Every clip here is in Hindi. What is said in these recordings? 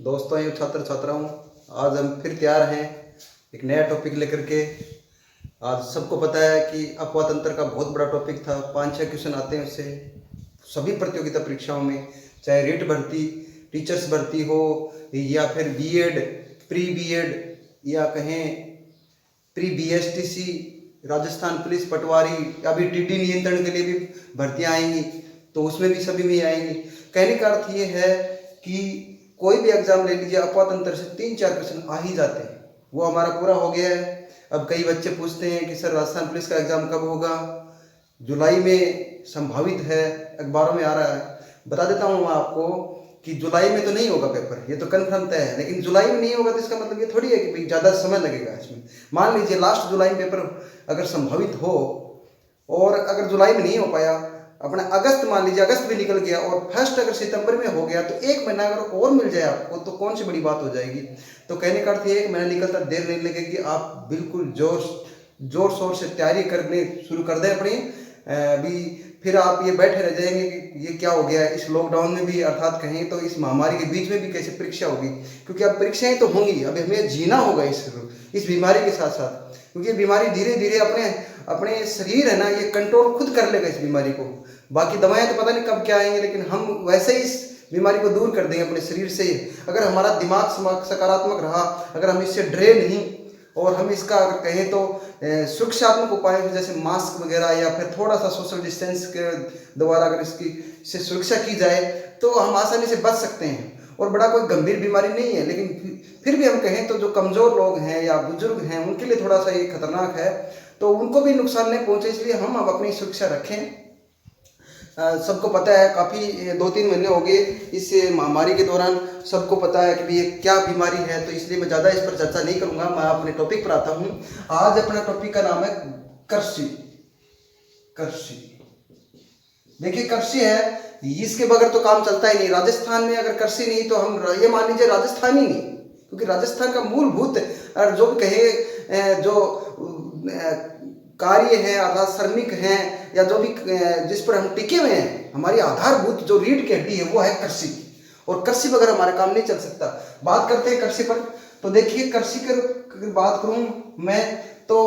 दोस्तों एवं छात्र छात्राओं, आज हम फिर तैयार हैं एक नया टॉपिक लेकर के। आज सबको पता है कि अपवाद तंत्र का बहुत बड़ा टॉपिक था, 5-6 क्वेश्चन आते हैं उससे सभी प्रतियोगिता परीक्षाओं में, चाहे रेट भर्ती, टीचर्स भर्ती हो या फिर बीएड, प्री बीएड या कहें प्री बीएसटीसी, राजस्थान पुलिस पटवारी, अभी टीडी नियंत्रण के लिए भी भर्तियां आएंगी, तो उसमें भी सभी में आएंगी। कहने का अर्थ ये है कि कोई भी एग्जाम ले लीजिए, अपवाद तंत्र से 3-4 क्वेश्चन आ ही जाते हैं। वो हमारा पूरा हो गया है। अब कई बच्चे पूछते हैं कि सर राजस्थान पुलिस का एग्जाम कब होगा? जुलाई में संभावित है, अखबारों में आ रहा है। बता देता हूँ मैं आपको कि जुलाई में तो नहीं होगा पेपर, ये तो कन्फर्म तय है। लेकिन जुलाई में नहीं होगा तो इसका मतलब ये थोड़ी है कि भाई ज़्यादा समय लगेगा इसमें। मान लीजिए लास्ट जुलाई में पेपर अगर संभावित हो और अगर जुलाई में नहीं हो पाया, अपना अगस्त मान लीजिए, अगस्त भी निकल गया और फर्स्ट अगर सितंबर में हो गया, तो 1 महीना अगर और मिल जाए आपको तो कौन सी बड़ी बात हो जाएगी। तो कहने का अर्थ 1 महीना निकलता देर नहीं लगेगी। आप बिल्कुल जोर शोर से तैयारी करने शुरू कर दें अपनी। अभी फिर आप ये बैठे रह जाएंगे कि ये क्या हो गया है। इस लॉकडाउन में भी, अर्थात कहें तो इस महामारी के बीच में भी कैसे परीक्षा होगी, क्योंकि अब परीक्षाएं तो होंगी। अब हमें जीना होगा इस बीमारी के साथ साथ, क्योंकि ये बीमारी धीरे धीरे अपने शरीर है ना, ये कंट्रोल खुद कर लेगा इस बीमारी को। बाकी दवाएं तो पता नहीं कब क्या आएंगे, लेकिन हम वैसे ही इस बीमारी को दूर कर देंगे अपने शरीर से। अगर हमारा दिमाग सकारात्मक रहा, अगर हम इससे डरे नहीं और हम इसका अगर कहें तो सुरक्षात्मक उपाय जैसे मास्क वगैरह या फिर थोड़ा सा सोशल डिस्टेंस के द्वारा अगर इससे सुरक्षा की जाए तो हम आसानी से बच सकते हैं। और बड़ा कोई गंभीर बीमारी नहीं है, लेकिन फिर भी हम कहें तो जो कमज़ोर लोग हैं या बुजुर्ग हैं उनके लिए थोड़ा सा ये खतरनाक है, तो उनको भी नुकसान नहीं पहुंचे, इसलिए हम अब अपनी सुरक्षा रखें। सबको पता है, काफ़ी 2-3 महीने हो गए इस महामारी के दौरान, सबको पता है कि भाई ये क्या बीमारी है, तो इसलिए मैं ज़्यादा इस पर चर्चा नहीं करूँगा। मैं अपने टॉपिक पर आता हूँ। आज अपना टॉपिक का नाम है कृषि। देखिए कृषि है, इसके बगैर तो काम चलता ही नहीं। राजस्थान में अगर कृषि नहीं तो हम ये मान लीजिए राजस्थान ही नहीं, क्योंकि राजस्थान का मूलभूत और जो भी कहे जो कार्य है, अर्थात श्रमिक हैं या जो भी जिस पर हम टिके हुए हैं, हमारी आधारभूत जो रीढ़ की हड्डी है वो है कृषि। और कृषि बगैर हमारा काम नहीं चल सकता। बात करते हैं कृषि पर। तो देखिए कृषि की बात करूं मैं तो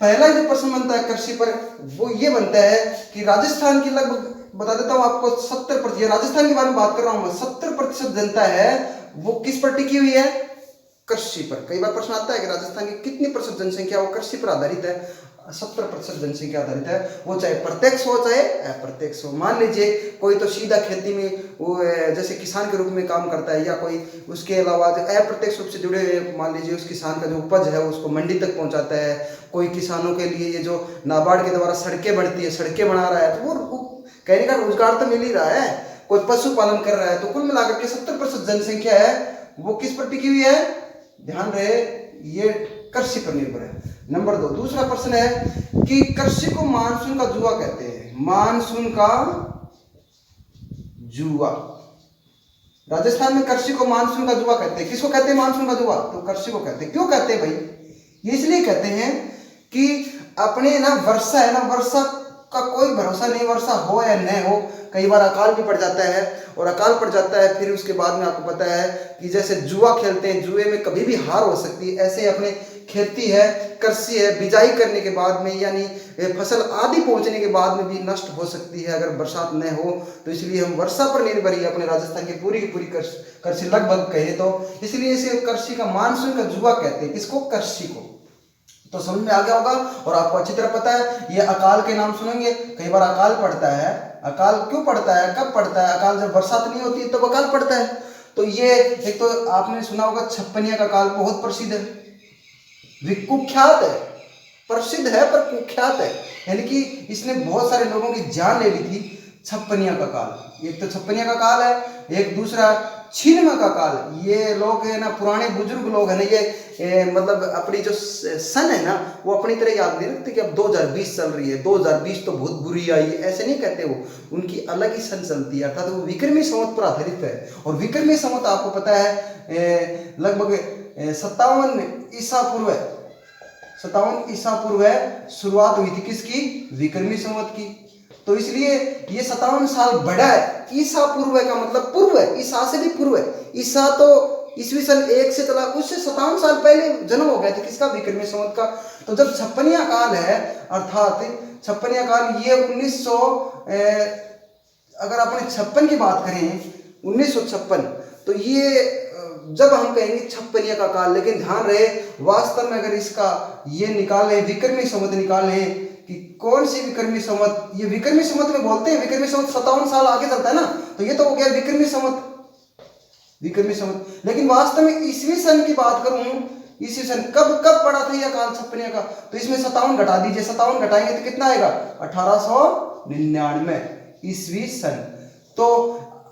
पहला जो प्रश्न बनता है कृषि पर वो ये बनता है कि राजस्थान की लगभग, बता देता हूं आपको, 70%, राजस्थान के बारे में बात कर रहा हूं मैं, 70% जनता है वो किस पर टिकी हुई है? कृषि पर। कई बार प्रश्न आता है कि राजस्थान की कितनी % जनसंख्या वो कृषि पर आधारित है? 70% जनसंख्या आधारित है, वो चाहे प्रत्यक्ष हो चाहे अप्रत्यक्ष हो। मान लीजिए कोई तो सीधा खेती में वो जैसे किसान के रूप में काम करता है, या कोई उसके अलावा जो अप्रत्यक्ष रूप से जुड़े हुए, मान लीजिए उस किसान का जो उपज है उसको मंडी तक पहुंचाता है। कोई किसानों के लिए ये जो नाबार्ड के द्वारा सड़कें बढ़ती है, सड़कें बना रहा है, तो वो कहने का रोजगार तो मिल ही रहा है। कोई पशुपालन कर रहा है, तो कुल मिलाकर के 70% जनसंख्या है वो किस पर टिकी हुई है? ध्यान रहे, ये कृषि पर निर्भर है। नंबर 2, दूसरा प्रश्न है कि कृषि को मानसून का जुआ कहते हैं। मानसून का जुआ, राजस्थान में कृषि को मानसून का जुआ कहते हैं। किसको कहते हैं मानसून का जुआ? तो कृषि को कहते हैं। क्यों कहते हैं भाई? ये इसलिए कहते हैं कि अपने ना वर्षा है ना, वर्षा का कोई भरोसा नहीं, वर्षा हो या न हो, कई बार अकाल भी पड़ जाता है। और अकाल पड़ जाता है फिर उसके बाद में आपको पता है कि जैसे जुआ खेलते हैं, जुए में कभी भी हार हो सकती है। ऐसे अपने खेती है, कृषि है, बिजाई करने के बाद में यानी फसल आदि पहुंचने के बाद में भी नष्ट हो सकती है अगर बरसात न हो। तो इसलिए हम वर्षा पर निर्भर ही अपने राजस्थान की पूरी कृषि लगभग कहे तो, इसलिए इसे कृषि का मानसून का जुआ कहते हैं। किसको? कृषि को। तो समझ में आ गया होगा। और आपको अच्छी तरह पता है ये अकाल के नाम सुनेंगे, कई बार अकाल पड़ता है। अकाल क्यों पड़ता है, कब पड़ता है? अकाल जब बरसात नहीं होती है तब अकाल पड़ता है। तो ये एक तो आपने सुना होगा छप्पनिया का अकाल, बहुत प्रसिद्ध है, कुख्यात है, प्रसिद्ध है पर कुख्यात है, यानी कि इसने बहुत सारे लोगों की जान ले ली थी। छप्पनिया का काल, एक तो छप्पनिया का काल है, एक दूसरा छिन्नम का काल। ये लोग है ना, पुराने बुजुर्ग लोग है ना, ये मतलब अपनी जो सन है ना वो अपनी तरह याद नहीं रखते कि अब 2020 चल रही है, 2020 तो बहुत बुरी आई, ऐसे नहीं कहते। वो उनकी अलग ही सन चलती है, अर्थात वो विक्रमी संवत पर आधारित है। और विक्रमी संवत आपको पता है लगभग 57 ईसा पूर्व, 57 ईसा पूर्व शुरुआत हुई थी किसकी? विक्रमी संवत की। तो इसलिए ये 57 साल बड़ा है। ईसा पूर्व का मतलब पूर्व है, ईसा से भी पूर्व है। ईसा तो ईस्वी सन 1 से चला, उससे 57 साल पहले जन्म हो गया था किसका, विक्रमी संवत का। तो जब छप्पनिया काल है, अर्थात छप्पनिया काल ये 1900, अगर अपने 56 की बात करें 1956, तो ये जब हम कहेंगे छप्पनिया का काल। लेकिन ध्यान रहे वास्तव में अगर इसका ये निकालें, विक्रमी संवत निकालें कि कौन सी विक्रमी संवत, ये विक्रमी संवत में बोलते हैं, विक्रमी संवत 57 साल आगे चलता है ना, तो ये तो हो गया विक्रमी संवत, विक्रमी संवत। लेकिन वास्तव में ईस्वी सन की बात करूं, ईस्वी सन कब कब पड़ा था यह काल छप्पनिया का, तो इसमें 57 घटा दीजिए, 57 घटाएंगे तो कितना आएगा, 1899 ईस्वी सन। तो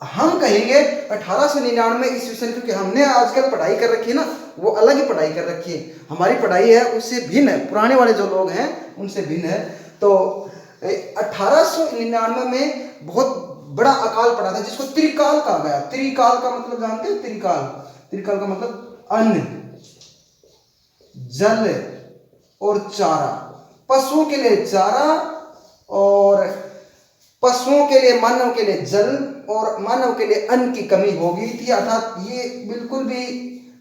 हम कहेंगे 1899 ईस्वी सन, क्योंकि हमने आजकल पढ़ाई कर रखी है ना, वो अलग ही पढ़ाई कर रखी है, हमारी पढ़ाई है उससे भिन्न है, पुराने वाले जो लोग हैं उनसे भिन्न है। तो 1899 में बहुत बड़ा अकाल पड़ा था जिसको त्रिकाल कहा गया। त्रिकाल का मतलब जानते हैं, त्रिकाल, त्रिकाल का मतलब अन्न, जल और चारा। पशुओं के लिए चारा और पशुओं के लिए, मानव के लिए जल और मानव के लिए अन्न की कमी हो गई थी, अर्थात ये बिल्कुल भी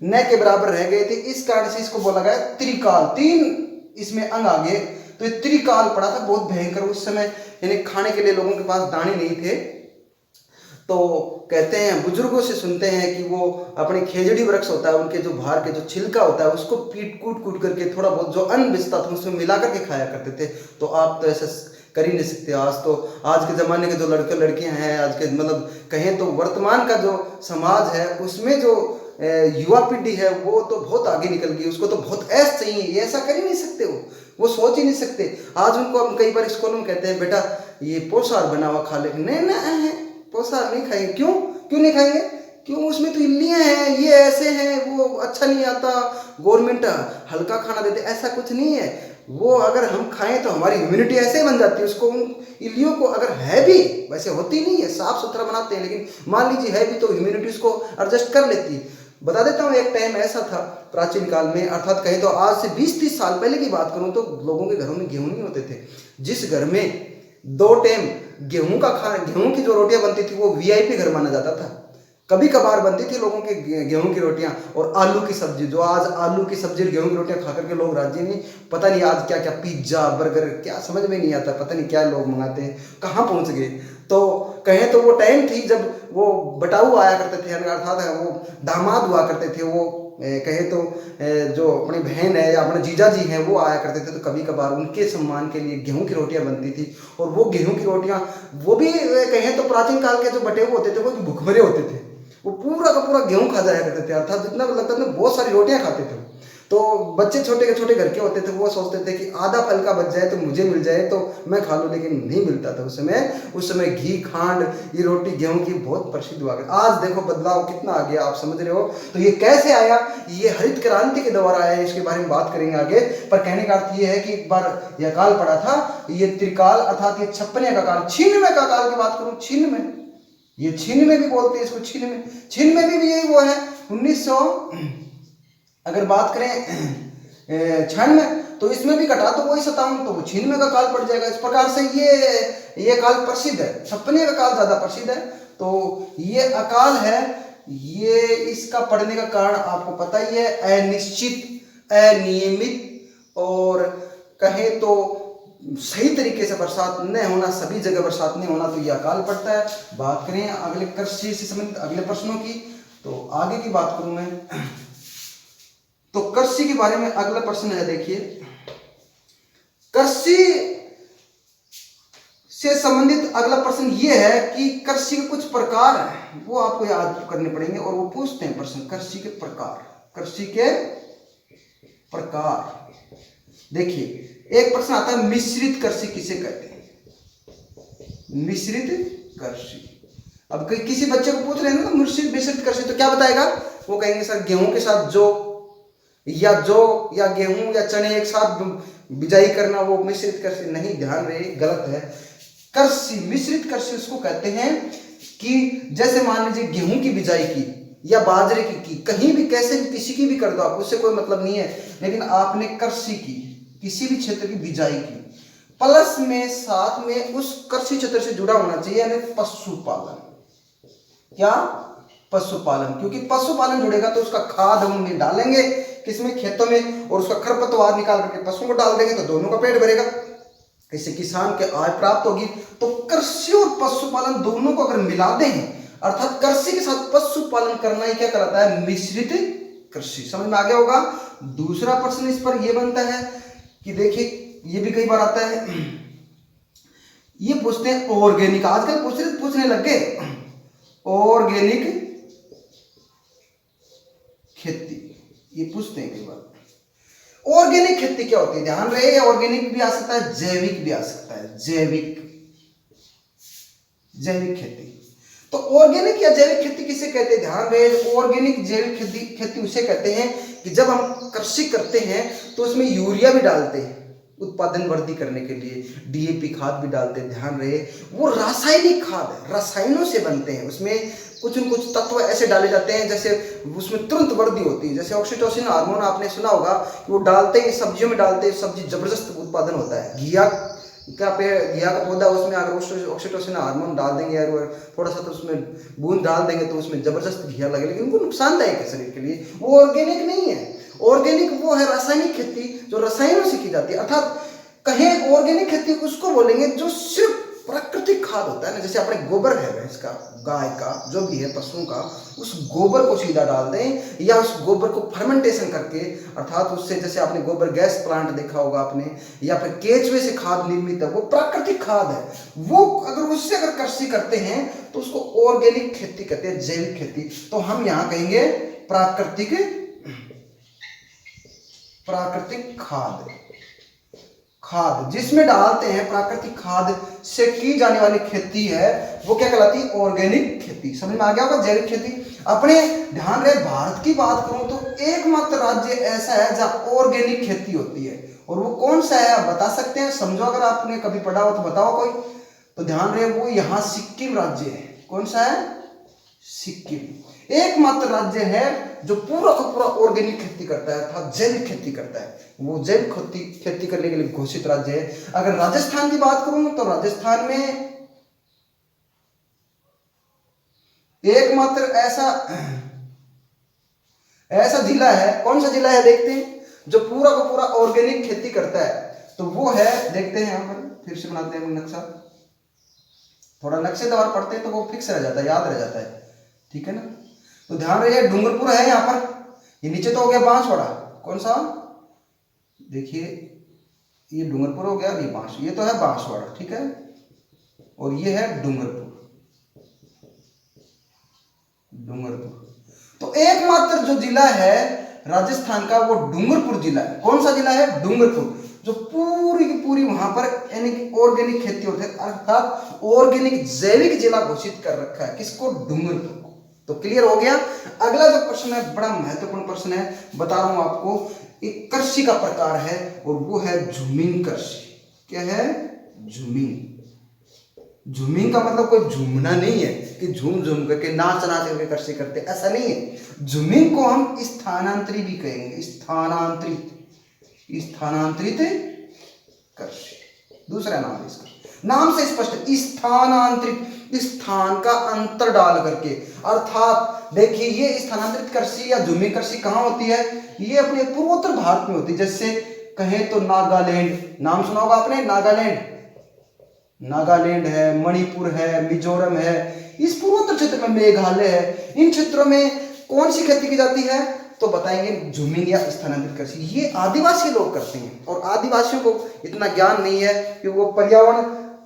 न के बराबर रह गए थे। इस कारण से इसको बोला गया त्रिकाल। 3 इसमें अंग आ गए, तो ये त्रिकाल पड़ा था, बहुत भयंकर। उस समय यानी खाने के लिए लोगों के पास दाने नहीं थे, तो कहते हैं, बुजुर्गों से सुनते हैं कि वो अपने खेजड़ी वृक्ष होता है, उनके जो बाहर के जो छिलका होता है उसको पीट कूट कूट करके थोड़ा बहुत जो अन्न बचता था उसमें मिला करके खाया करते थे। तो आप तो ऐसा कर ही नहीं सकते। आज के ज़माने के जो लड़के लड़कियां हैं, आज के मतलब कहें तो वर्तमान का जो समाज है उसमें जो युवा पीढ़ी है वो तो बहुत आगे निकल गई, उसको तो बहुत ऐसा चाहिए, ये ऐसा कर ही नहीं सकते, वो सोच ही नहीं सकते। आज उनको हम कई बार स्कूलों में कहते हैं बेटा ये पोषार बना हुआ खा ले, नहीं पोषार नहीं खाएंगे। क्यों नहीं खाएंगे? क्यों, उसमें तो इल्लियाँ हैं, ये ऐसे हैं, वो अच्छा नहीं आता, गवर्नमेंट हल्का खाना देते, ऐसा कुछ नहीं है। वो अगर हम खाएं तो हमारी इम्यूनिटी ऐसे ही बन जाती है। उसको उन इल्लियों को अगर है भी, वैसे होती नहीं है, साफ सुथरा बनाते हैं, लेकिन मान लीजिए है भी तो इम्यूनिटी उसको एडजस्ट कर लेती है। बता देता हूँ, एक टाइम ऐसा था प्राचीन काल में, अर्थात कहें तो आज से 20-30 साल पहले की बात करूँ तो लोगों के घरों में गेहूँ नहीं होते थे। जिस घर में 2 टाइम गेहूं का खाना, गेहूं की जो रोटियां बनती थी वो वीआईपी घर माना जाता था। कभी कभार बनती थी लोगों के गेहूं की रोटियां और आलू की सब्जी। जो आज आलू की सब्जी और गेहूं की रोटियां खा करके लोग राजी नहीं, पता नहीं आज क्या क्या पिज्जा बर्गर क्या समझ में नहीं आता, पता नहीं क्या लोग मंगाते हैं, कहाँ पहुंच गए। तो कहें तो वो टाइम थी जब वो बटाऊ आया करते थे, अर्थात वो दामाद हुआ करते थे, वो कहें तो जो अपनी बहन है या अपने जीजा जी हैं वो आया करते थे, तो कभी कभार उनके सम्मान के लिए गेहूं की रोटियां बनती थी। और वो गेहूं की रोटियां वो भी कहें तो प्राचीन काल के जो बटे हुए होते थे वो भुखमरे होते थे, वो पूरा का पूरा गेहूं खा जाया करते थे, अर्थात जितना लगता था बहुत सारी रोटियां खाते थे। तो बच्चे छोटे के छोटे घर के होते थे, वो सोचते थे कि आधा फल का बच जाए तो मुझे मिल जाए तो मैं खा लूँ, लेकिन नहीं मिलता था उस समय घी खांड ये रोटी गेहूं की बहुत प्रसिद्ध हुआ। आज देखो बदलाव कितना आ गया, आप समझ रहे हो। तो ये कैसे आया, ये हरित क्रांति के द्वारा आया, इसके बारे में बात करेंगे आगे। पर कहने का अर्थ ये है कि एक बार यह काल पड़ा था, ये त्रिकाल अर्थात ये 56 का काल। 96 का काल की बात करूँ, 96 ये 96 भी बोलते हैं इसको, 96 भी यही वो है 1900। अगर बात करें 96 तो इसमें भी घटा तो वही 57, तो वो 96 का काल पड़ जाएगा। इस प्रकार से ये काल प्रसिद्ध है, 56 का काल ज्यादा प्रसिद्ध है। तो ये अकाल है, ये इसका पड़ने का कारण आपको पता ही है, अनिश्चित, अनियमित और कहें तो सही तरीके से बरसात न होना, सभी जगह बरसात नहीं होना, तो यह अकाल पड़ता है। बात करें अगले कृषि से संबंधित अगले प्रश्नों की, तो आगे की बात करूं मैं, तो कृषि के बारे में अगला प्रश्न है। देखिए, कृषि से संबंधित अगला प्रश्न ये है कि कृषि के कुछ प्रकार हैं, वो आपको याद करने पड़ेंगे। और वो पूछते हैं प्रश्न, कृषि के प्रकार, कृषि के प्रकार। देखिए, एक प्रश्न आता है, मिश्रित कृषि किसे कहते हैं? मिश्रित कृषि। अब किसी बच्चे को पूछ रहे हैं ना मिश्रित कृषि, तो क्या बताएगा? वो कहेंगे सर गेहूं के साथ जौ या गेहूं या चने एक साथ बिजाई करना, वो मिश्रित कृषि नहीं। ध्यान रहे, गलत है। कृषि, मिश्रित कृषि उसको कहते हैं कि जैसे मान लीजिए गेहूं की बिजाई की या बाजरे की, कहीं भी कैसे भी किसी की भी कर दो आप, उससे कोई मतलब नहीं है। लेकिन आपने कृषि की, किसी भी क्षेत्र की बिजाई की, प्लस में साथ में उस कृषि क्षेत्र से जुड़ा होना चाहिए, यानी पशुपालन। क्या? पशुपालन। क्योंकि पशुपालन जुड़ेगा तो उसका खाद हम डालेंगे किसमें? खेतों में, और उसका खरपतवार निकाल करके पशुओं को डाल देंगे तो दोनों का पेट भरेगा, इससे किसान के आय प्राप्त होगी। तो कृषि और पशुपालन दोनों को अगर मिला दें, अर्थात कृषि के साथ पशुपालन करना ही क्या कहलाता है? मिश्रित कृषि। समझ में आ गया होगा। दूसरा प्रश्न इस पर यह बनता है कि देखिए, ये भी कई बार आता है, ये पूछते हैं ऑर्गेनिक, आजकल पूछने लग गए ऑर्गेनिक खेती, ये पूछते हैं कई बार। ऑर्गेनिक खेती क्या होती है? ध्यान रहे, ऑर्गेनिक भी आ सकता है, जैविक भी आ सकता है। जैविक खेती। तो ऑर्गेनिक या जैविक खेती किसे कहते हैं? ध्यान रहे, ऑर्गेनिक जैविक खेती उसे कहते हैं कि जब हम कृषि करते हैं तो उसमें यूरिया भी डालते हैं उत्पादन वृद्धि करने के लिए, डीएपी खाद भी डालते हैं। ध्यान रहे, वो रासायनिक खाद है, रसायनों से बनते हैं, उसमें कुछ न कुछ तत्व ऐसे डाले जाते हैं जैसे उसमें तुरंत वृद्धि होती है। जैसे ऑक्सीटोसिन हार्मोन आपने सुना होगा कि वो डालते हैं, सब्जियों में डालते हैं, सब्जी जबरदस्त उत्पादन होता है। घिया का पौधा, उसमें अगर ऑक्सीटोसिन हार्मोन डाल देंगे यार, थोड़ा सा तो उसमें बूंद डाल देंगे तो उसमें जबरदस्त घिया लगे, लेकिन वो नुकसानदायक है शरीर के लिए, वो ऑर्गेनिक नहीं है। ऑर्गेनिक वो है रासायनिक खेती जो रसायनों से की जाती है। अर्थात कहें ऑर्गेनिक खेती उसको बोलेंगे जो सिर्फ प्राकृतिक खाद होता है ना, जैसे अपने गोबर है भैंस का, गाय का, जो भी है पशुओं का, उस गोबर को सीधा डाल दें, या उस गोबर को फर्मेंटेशन करके, अर्थात उससे, जैसे आपने गोबर गैस प्लांट देखा होगा आपने, या फिर केचुए से खाद निर्मित है, वो प्राकृतिक खाद है, वो अगर उससे अगर कृषि करते हैं तो उसको ऑर्गेनिक खेती कहते हैं, जैविक खेती। तो हम यहाँ कहेंगे प्राकृतिक खाद जिसमें डालते हैं, प्राकृतिक खाद से की जाने वाली खेती है, वो क्या कहलाती है? ऑर्गेनिक खेती। समझ में आ गया होगा। जैविक खेती अपने, ध्यान रहे, भारत की बात करूं तो एकमात्र राज्य ऐसा है जहां ऑर्गेनिक खेती होती है, और वो कौन सा है आप बता सकते हैं? समझो, अगर आपने कभी पढ़ा हो तो बताओ कोई। तो ध्यान रहे, वो यहाँ सिक्किम राज्य है। कौन सा है? सिक्किम एकमात्र राज्य है जो पूरा का पूरा ऑर्गेनिक खेती करता है, अर्थात जैविक खेती करता है। वो जैविक खेती करने के लिए घोषित राज्य है। अगर राजस्थान की बात करूं तो राजस्थान में एकमात्र ऐसा जिला है, कौन सा जिला है देखते हैं, जो पूरा का पूरा ऑर्गेनिक खेती करता है, तो वो है, देखते हैं यहां पर, फिर से बनाते हैं नक्शा, थोड़ा नक्शेदार पढ़ते हैं तो वो फिक्स रह जाता है, याद रह जाता है, ठीक है ना। तो ध्यान रखिए, डूंगरपुर है यहाँ पर, ये नीचे तो हो गया बांसवाड़ा, कौन सा, देखिए ये डूंगरपुर हो गया, ये तो है बांसवाड़ा, ठीक है, और ये है डूंगरपुर। तो एकमात्र जो जिला है राजस्थान का वो डूंगरपुर जिला है। कौन सा जिला है? डूंगरपुर, जो पूरी की पूरी वहां पर यानी कि ऑर्गेनिक खेती होती है, अर्थात ऑर्गेनिक जैविक जिला घोषित कर रखा है, किसको? डूंगरपुर को। तो क्लियर हो गया। अगला जो प्रश्न है बड़ा महत्वपूर्ण प्रश्न है, बता रहा हूं आपको, एक कृषि का प्रकार है और वो है झूमिंग कृषि। क्या है? झूमिंग। झूमिंग का मतलब कोई झूमना नहीं है कि झूम झूम करके नाच नाच करके कृषि करते, ऐसा नहीं है। झूमिंग को हम स्थानांतरित भी कहेंगे, स्थानांतरित कृषि, दूसरा नाम है इसका, नाम से स्पष्ट, स्थानांतरित, स्थान का अंतर डाल करके, अर्थात देखिए ये स्थानांतरित कृषि या झूमिंग कृषि कहाँ होती है? ये अपने पूर्वोत्तर भारत में होती है। जैसे कहें तो नागालैंड, नाम सुना होगा आपने, नागालैंड है, मणिपुर है, मिजोरम है, इस पूर्वोत्तर क्षेत्र में मेघालय है, इन क्षेत्रों में कौन सी खेती की जाती है? तो बताएंगे झूमिंग या स्थानांतरित कृषि। ये आदिवासी लोग करते हैं, और आदिवासियों को इतना ज्ञान नहीं है कि वो पर्यावरण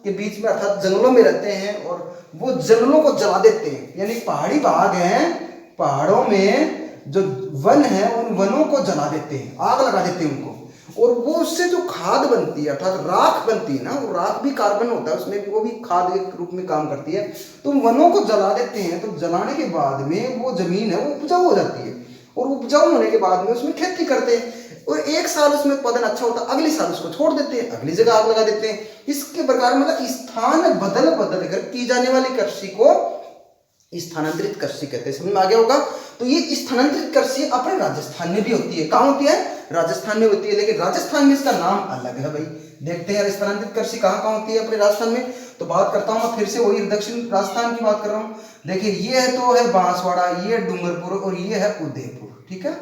के बीच में अर्थात जंगलों में रहते हैं और वो जंगलों को जला देते हैं, यानी पहाड़ी भाग हैं, पहाड़ों में जो वन है उन वनों को जला देते हैं, आग लगा देते हैं उनको, और वो उससे जो खाद बनती है अर्थात राख बनती है ना, वो राख भी कार्बन होता है उसमें भी, वो भी खाद के रूप में काम करती है। तो वनों को जला देते हैं, तो जलाने के बाद में वो जमीन है वो उपजाऊ हो जाती है, और उपजाऊ होने के बाद में उसमें खेती करते हैं, और एक साल उसमें उत्पादन अच्छा होता है, अगले साल उसको छोड़ देते हैं, अगली जगह आग लगा देते हैं। इसके प्रकार मतलब स्थान बदल बदल कर की जाने वाली कृषि को स्थानांतरित कृषि कहते हैं। समझ में आ गया होगा। तो ये स्थानांतरित कृषि अपने राजस्थान में भी होती है। कहाँ होती है? राजस्थान में होती है, लेकिन राजस्थान में इसका नाम अलग है भाई। देखते हैं स्थानांतरित कृषि कहाँ कहाँ होती है अपने राजस्थान में। तो बात करता हूँ मैं फिर से वही दक्षिण राजस्थान की बात कर रहा हूँ। देखिए ये तो है बांसवाड़ा, ये डूंगरपुर और ये है उदयपुर। ठीक है,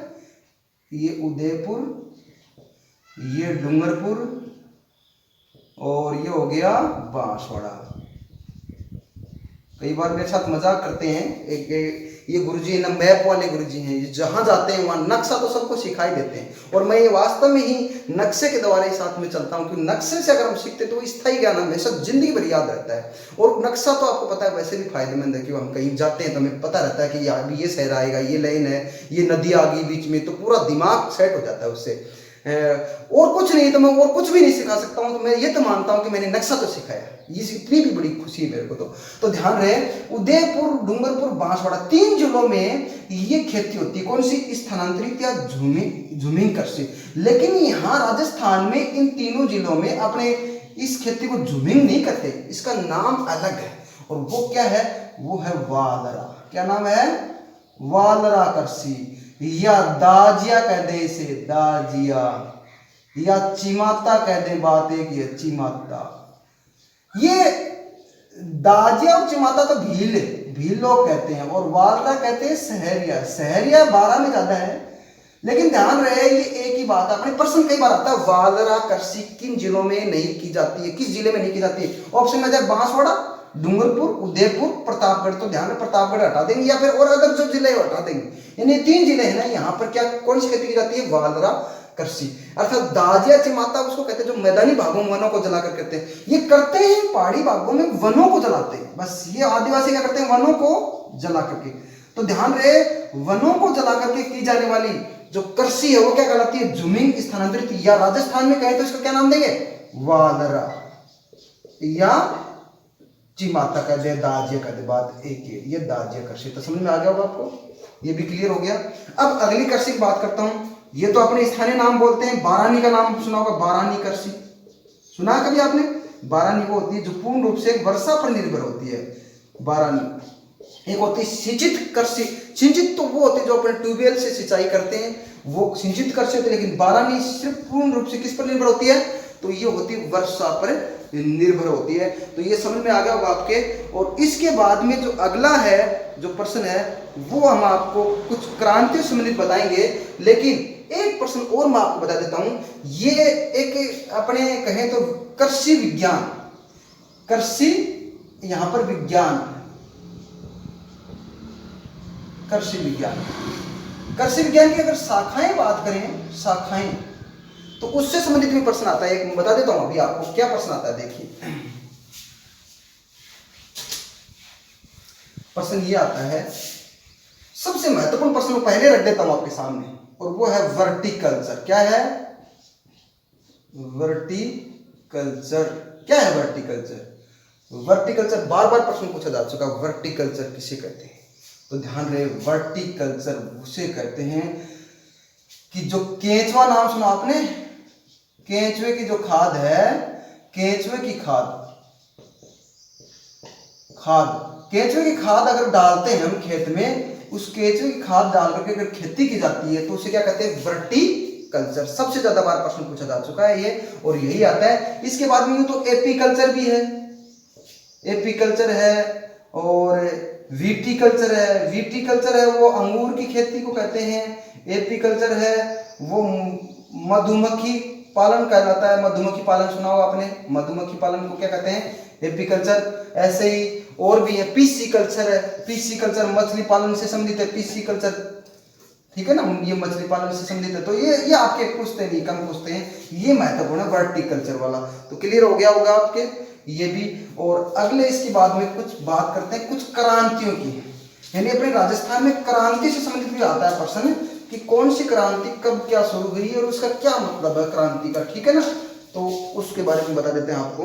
ये उदयपुर, ये डूंगरपुर और ये हो गया बांसवाड़ा। कई बार मेरे साथ मजाक करते हैं, ये गुरुजी है ना, मैप वाले गुरुजी हैं, जहां जाते हैं वहां नक्शा तो सबको सिखाई देते हैं। और मैं ये वास्तव में ही नक्शे के द्वारा ही साथ में चलता हूँ, क्योंकि नक्शे से अगर हम सीखते तो स्थायी ज्ञान हमेशा जिंदगी भर याद रहता है। और नक्शा तो आपको पता है वैसे भी फायदेमंद है, क्योंकि हम कहीं जाते हैं तो हमें पता रहता है कि अभी ये शहर आएगा, ये लाइन है, ये नदी आ गई बीच में, तो पूरा दिमाग सेट हो जाता है उससे। और कुछ नहीं तो मैं और कुछ भी नहीं सिखा सकता हूँ, तो मैं ये तो मानता हूँ कि मैंने नक्शा तो सिखाया, ये इतनी भी बड़ी खुशी है मेरे को। तो ध्यान रहे, उदयपुर, डूंगरपुर, बांसवाड़ा, 3 जिलों में ये खेती होती है। कौन सी? स्थानांतरित या झूमिंग कृषि। लेकिन यहाँ राजस्थान में इन तीनों जिलों में अपने इस खेती को झूमिंग नहीं करते, इसका नाम अलग है। और वो क्या है? वो है वालरा। क्या नाम है? वालरा कृषि, या दाजिया कह दे इसे, दाजिया, या चिमाता कह दे, बात एक ही है, चिमाता। ये दाजिया और चिमाता तो भील लोग कहते हैं, और वालरा कहते हैं सहरिया। सहरिया 12 में ज्यादा है, लेकिन ध्यान रहे ये एक ही बात है। अपने प्रश्न कई बार आता है, वालरा कृषि किन जिलों में नहीं की जाती है, किस जिले में नहीं की जाती है? ऑप्शन में जाए बांसवाड़ा, डूंगरपुर, उदयपुर, प्रतापगढ़। तो ध्यान में प्रतापगढ़ हटा देंगे, या फिर और अगर जो जिले हटा देंगे। यानी 3 जिले हैं ना, यहाँ पर क्या कौन सी खेती की जाती है? वालरा कृषि। अर्थात दाजिया चिमाता उसको कहते हैं जो मैदानी भागों में वनों को जलाकर करते हैं। ये करते हैं पहाड़ी भागों में वनों को जलाते हैं, बस ये आदिवासी क्या करते हैं? वनों को जला करके। तो ध्यान रहे, वनों को जला करके की जाने वाली जो कृषि है वो क्या कहलाती है? झूमिंग, स्थानांतरित। या राजस्थान में कहें तो इसका क्या नाम देंगे? वालरा या चिमाता का दे, दाजिया का दे, बात एक ही है। ये दाजिया कृषि। तो समझ में आ गया होगा आपको, ये भी क्लियर हो गया। अब अगली कृषि की बात करता हूं। ये तो अपने स्थानीय नाम बोलते हैं। बारानी का नाम सुना होगा, बारानी कृषि सुना कभी आपने? बारानी वो होती है जो पूर्ण रूप से वर्षा पर निर्भर होती है, बारानी। एक होती है सिंचित कृषि। सिंचित तो वो होते हैं जो अपने ट्यूबवेल से सिंचाई करते हैं, वो सिंचित कृषि होती है। लेकिन बारानी सिर्फ पूर्ण रूप से किस पर निर्भर होती है? तो ये होती है वर्षा पर निर्भर होती है। तो ये समझ में आ गया होगा आपके। और इसके बाद में जो अगला है जो प्रश्न है वो हम आपको कुछ क्रांति संबंधित बताएंगे। लेकिन एक प्रश्न और मैं आपको बता देता हूं, ये एक अपने कहें तो कृषि विज्ञान, कृषि यहां पर विज्ञान, कृषि विज्ञान, कृषि विज्ञान की अगर शाखाएं बात करें, शाखाएं, तो उससे संबंधित भी प्रश्न आता है। एक बता देता हूं अभी आपको क्या प्रश्न आता है। देखिए प्रश्न ये आता है, सबसे महत्वपूर्ण प्रश्न को पहले रख देता हूं आपके सामने, और वो है वर्टिकल्चर। क्या है? वर्टिकल्चर। क्या है वर्टिकल्चर? वर्टिकल्चर बार बार प्रश्न पूछा जा चुका। वर्टिकल्चर किसे कहते हैं? तो ध्यान रहे, वर्टिकल्चर उसे कहते हैं कि जो केंचुआ, नाम सुना आपने? केंचुए की जो खाद है, केंचुए की खाद, केंचुए की खाद अगर डालते हैं हम खेत में, उस केंचुए की खाद डाल करके अगर खेती की जाती है तो उसे क्या कहते हैं? वर्टिकल्चर। सबसे ज्यादा बार प्रश्न पूछा जा चुका है ये, और यही आता है। इसके बाद में तो एपीकल्चर भी है, एपीकल्चर है, और विटीकल्चर है। विटीकल्चर है वो अंगूर की खेती को कहते हैं। एपीकल्चर है वो मधुमक्खी पालन कहलाता है। मधुमक्खी पालन सुना होगा आपने, मधुमक्खी पालन को क्या कहते हैं? एपीकल्चर। ऐसे ही और भी है, पीसी कल्चर है। पीसी कल्चर मछली पालन से संबंधित है, पीसी कल्चर, ठीक है ना, ये मछली पालन से संबंधित है। तो ये आपके पूछते नहीं, कम पूछते हैं, ये महत्वपूर्ण है वर्टिकल्चर वाला। तो क्लियर हो गया होगा आपके ये भी। और अगले इसके बाद में कुछ बात करते हैं कुछ क्रांतियों की, यानी अपने राजस्थान में क्रांति से संबंधित भी आता है प्रश्न कि कौन सी क्रांति कब क्या शुरू हुई और उसका क्या मतलब है क्रांति का, ठीक है ना। तो उसके बारे में बता देते हैं आपको।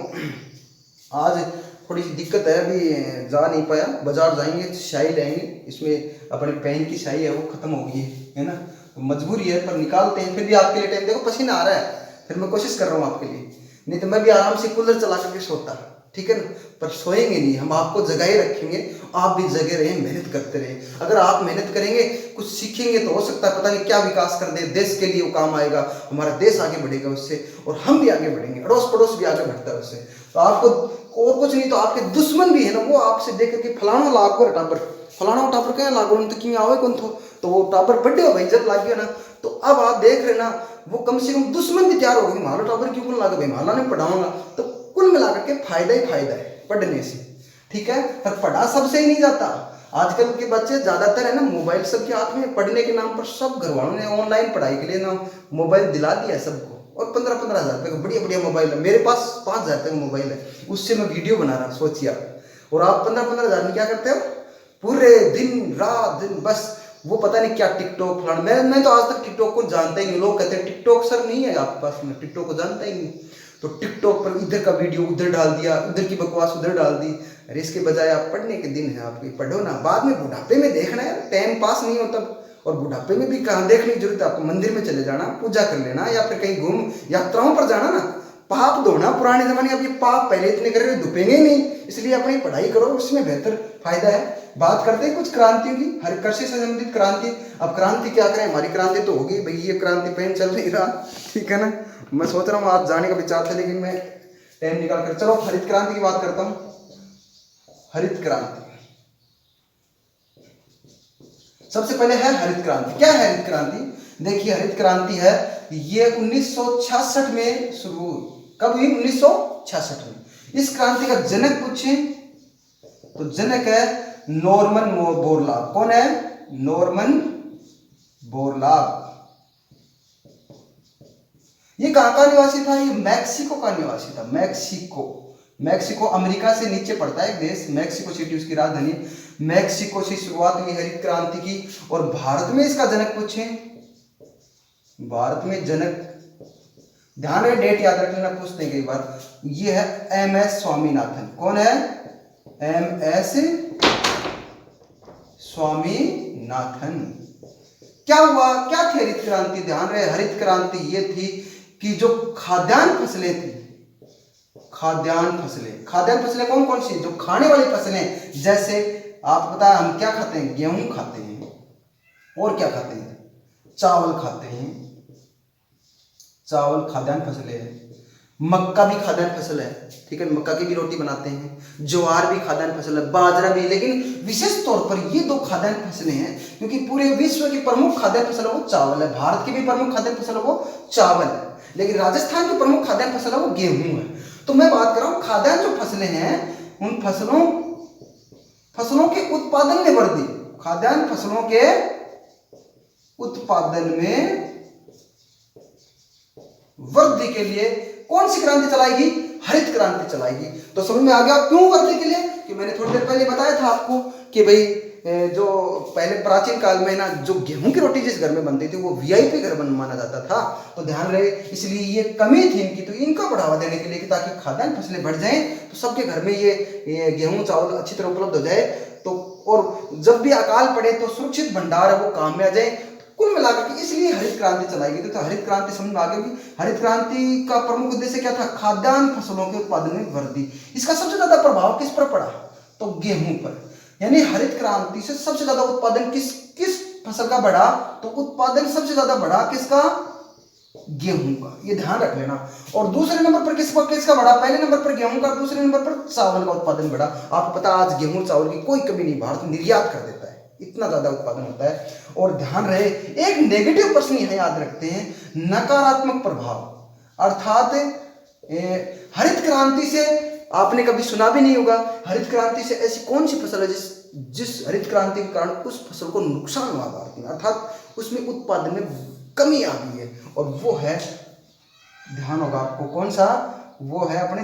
आज थोड़ी सी दिक्कत है, अभी जा नहीं पाया, बाजार जाएंगे स्याही लेंगे, इसमें अपने पेन की स्याही है वो खत्म हो गई है ना, तो मजबूरी है पर निकालते हैं। फिर भी आपके लिए टाइम, देखो पसीना आ रहा है, फिर मैं कोशिश कर रहा हूँ आपके लिए, नहीं तो मैं भी आराम से कूलर चला करके सोता। ठीक है ना, पर सोएंगे नहीं, हम आपको जगाए रखेंगे, आप भी जगे रहे, मेहनत करते रहे। अगर आप मेहनत करेंगे, कुछ सीखेंगे, तो हो सकता है पता नहीं क्या विकास कर दे, देश के लिए वो काम आएगा, हमारा देश आगे बढ़ेगा उससे, और हम भी आगे बढ़ेंगे, अड़ोस पड़ोस भी आगे बढ़ता है उससे। तो आपको और कुछ नहीं तो आपके दुश्मन भी है ना, वो आपसे देख करके फलाना लागो टाबर, फलाना टाबर क्या लागो, तो क्यों आओ कौन तो वो टाबर बड्डे हो भाई जब लाग गया ना, तो अब आप देख रहे ना, वो कम से कम दुश्मन भी तैयार हो गए, मारो टाबर क्यों लागे भाई, माला ने पढ़ाऊंगा। तो कुल मिलाकर के फायदा ही फायदा है पढ़ने से, ठीक है। पर पढ़ा सबसे ही नहीं जाता, आजकल के बच्चे ज्यादातर है ना मोबाइल सबके हाथ में, पढ़ने के नाम पर सब घर वालों ने ऑनलाइन पढ़ाई के लिए ना मोबाइल दिला दिया है सबको, और 15-15 हजार रुपये का बढ़िया बढ़िया मोबाइल है, मेरे पास 5,000 रुपये का मोबाइल है, उससे मैं वीडियो बना रहा, सोचिए आप। और आप 15-15 हजार में क्या करते हो, पूरे दिन रात दिन बस वो पता नहीं क्या टिकटॉक फलाना, मैं तो आज तक टिकटॉक को जानता ही नहीं, लोग कहते हैं टिकटॉक सर नहीं है आपके पास, में टिकटॉक को जानता ही नहीं। तो टिकटॉक पर इधर का वीडियो उधर डाल दिया, उधर की बकवास उधर डाल दी। अरे इसके बजाय आप पढ़ने के दिन है आपके, पढ़ो ना, बाद में बुढ़ापे में देखना है, टाइम पास नहीं होता, और बुढ़ापे में भी कहाँ देखने की जरूरत है आपको, मंदिर में चले जाना, पूजा कर लेना, या फिर कहीं घूम यात्राओं पर जाना ना, पाप धोना। पुराने जमाने अब ये पाप पहले इतने कर रहे धुपेंगे ही नहीं, इसलिए अपनी पढ़ाई करो, उसमें बेहतर फायदा है। बात करते हैं कुछ क्रांतियों की, हर कृषि से संबंधित क्रांति। अब क्रांति क्या करें, हमारी क्रांति तो होगी भाई, ये क्रांति पेन चल नहीं रहा, ठीक है ना। मैं सोच रहा हूँ आज जाने का विचार था, लेकिन मैं टाइम निकाल कर, चलो हरित क्रांति की बात करता हूँ। हरित क्रांति सबसे पहले है हरित क्रांति। क्या है हरित क्रांति? देखिए हरित क्रांति है ये 1966 में शुरू हुई। कब हुई? 1966 में। इस क्रांति का जनक पूछे तो जनक है नॉर्मन बोरलॉग। कौन है? Norman Borlaug. ये कहां का निवासी था? ये मैक्सिको का निवासी था। मैक्सिको अमेरिका से नीचे पड़ता है एक देश, मैक्सिको सिटी उसकी राजधानी। मैक्सिको से शुरुआत हुई हरित क्रांति की। और भारत में इसका जनक पूछे, भारत में जनक, ध्यान रहे डेट याद रखना, पूछते हैं कई बार। ये है एमएस स्वामीनाथन। कौन है? एमएस स्वामीनाथन। क्या हुआ? क्या थी हरित क्रांति? ध्यान रहे हरित क्रांति ये थी कि जो खाद्यान्न फसलें थी, खाद्यान्न फसलें कौन कौन सी? जो खाने वाली फसलें, जैसे आपको पता है हम क्या खाते हैं? गेहूं खाते हैं, और क्या खाते हैं? चावल खाते हैं। चावल खाद्यान्न फसलें है। मक्का भी खाद्यान्न फसल है, ठीक है, मक्का की भी रोटी बनाते हैं। ज्वार भी खाद्यान्न फसल है, बाजरा भी। लेकिन विशेष तौर पर ये दो खाद्यान्न फसलें हैं, क्योंकि पूरे विश्व की प्रमुख खाद्यान्न फसल है वो चावल है। भारत की भी प्रमुख खाद्यान्न फसल है वो चावल है, लेकिन राजस्थान की प्रमुख खाद्यान्न फसल है वो गेहूं है। तो मैं बात कर रहा हूं खाद्यान्न जो फसलें हैं, उन फसलों के उत्पादन में वृद्धि, खाद्यान्न फसलों के उत्पादन में वृद्धि के लिए कौन सी क्रांति चलाएगी? हरित क्रांति चलाएगी। तो समझ में आ गया क्यों वृद्धि के लिए? कि मैंने थोड़ी देर पहले बताया था आपको कि भाई जो पहले प्राचीन काल में ना जो गेहूं की रोटी जिस घर में बनती थी वो वीआईपी घर बन माना जाता था। तो ध्यान रहे, इसलिए ये कमी थी इनकी, तो इनका बढ़ावा देने के लिए कि ताकि खाद्यान्न फसलें बढ़ जाएं, तो सबके घर में ये गेहूं चावल अच्छी तरह उपलब्ध हो जाए। तो और जब भी अकाल पड़े तो सुरक्षित भंडार है वो काम में आ जाए। कुल मिलाकर के इसलिए हरित क्रांति चलाई गई। तो हरित क्रांति समझ में आ गई। हरित क्रांति का प्रमुख उद्देश्य क्या था? खाद्यान्न फसलों के उत्पादन में वृद्धि। इसका सबसे ज्यादा प्रभाव किस पर पड़ा? तो गेहूं पर। यानी हरित क्रांति से सबसे ज्यादा उत्पादन किस फसल का बढ़ा? तो उत्पादन सबसे ज्यादा बढ़ा किसका? गेहूं का। ये ध्यान रख लेना। और दूसरे नंबर पर किसका बढ़ा? पहले नंबर पर गेहूं का, दूसरे नंबर पर चावल का उत्पादन बढ़ा। आपको पता आज गेहूं चावल की कोई कमी नहीं, भारत निर्यात कर देता है, इतना ज्यादा उत्पादन होता है। और ध्यान रहे एक नेगेटिव प्रश्न यह याद रखते हैं, नकारात्मक प्रभाव। अर्थात हरित क्रांति से आपने कभी सुना भी नहीं होगा, हरित क्रांति से ऐसी कौन सी फसल है जिस हरित क्रांति के कारण उस फसल को नुकसान हुआ भारत में, अर्थात उसमें उत्पादन में कमी आ गई है। और वो है, ध्यान होगा आपको, कौन सा? वो है अपने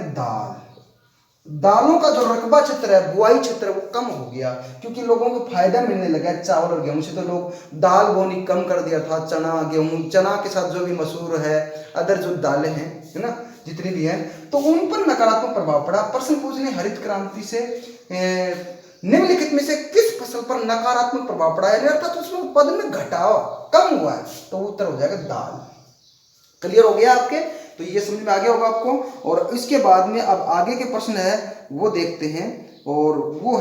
दालों का जो रकबा क्षेत्र है, बुआई क्षेत्र है, वो कम हो गया, क्योंकि लोगों को फायदा मिलने लगा चावल और गेहूं से। तो लोग दाल बोनी कम कर दिया था, चना गेहूं, चना के साथ जो भी मसूर है, अदर जो दालें हैं, है ना, जितनी भी हैं, तो उन पर नकारात्मक प्रभाव पड़ा। प्रश्न पूछने हरित क्रांति से निम्नलिखित में से किस फसल पर नकारात्मक प्रभाव पड़ा है, अर्थात उसमें उत्पादन में घटाव कम हुआ है? तो उत्तर हो जाएगा दाल। क्लियर हो गया आपके? तो ये समझ में आ गया होगा आपको। और इसके बाद में अब आगे के प्रश्न है वो देखते हैं, और वो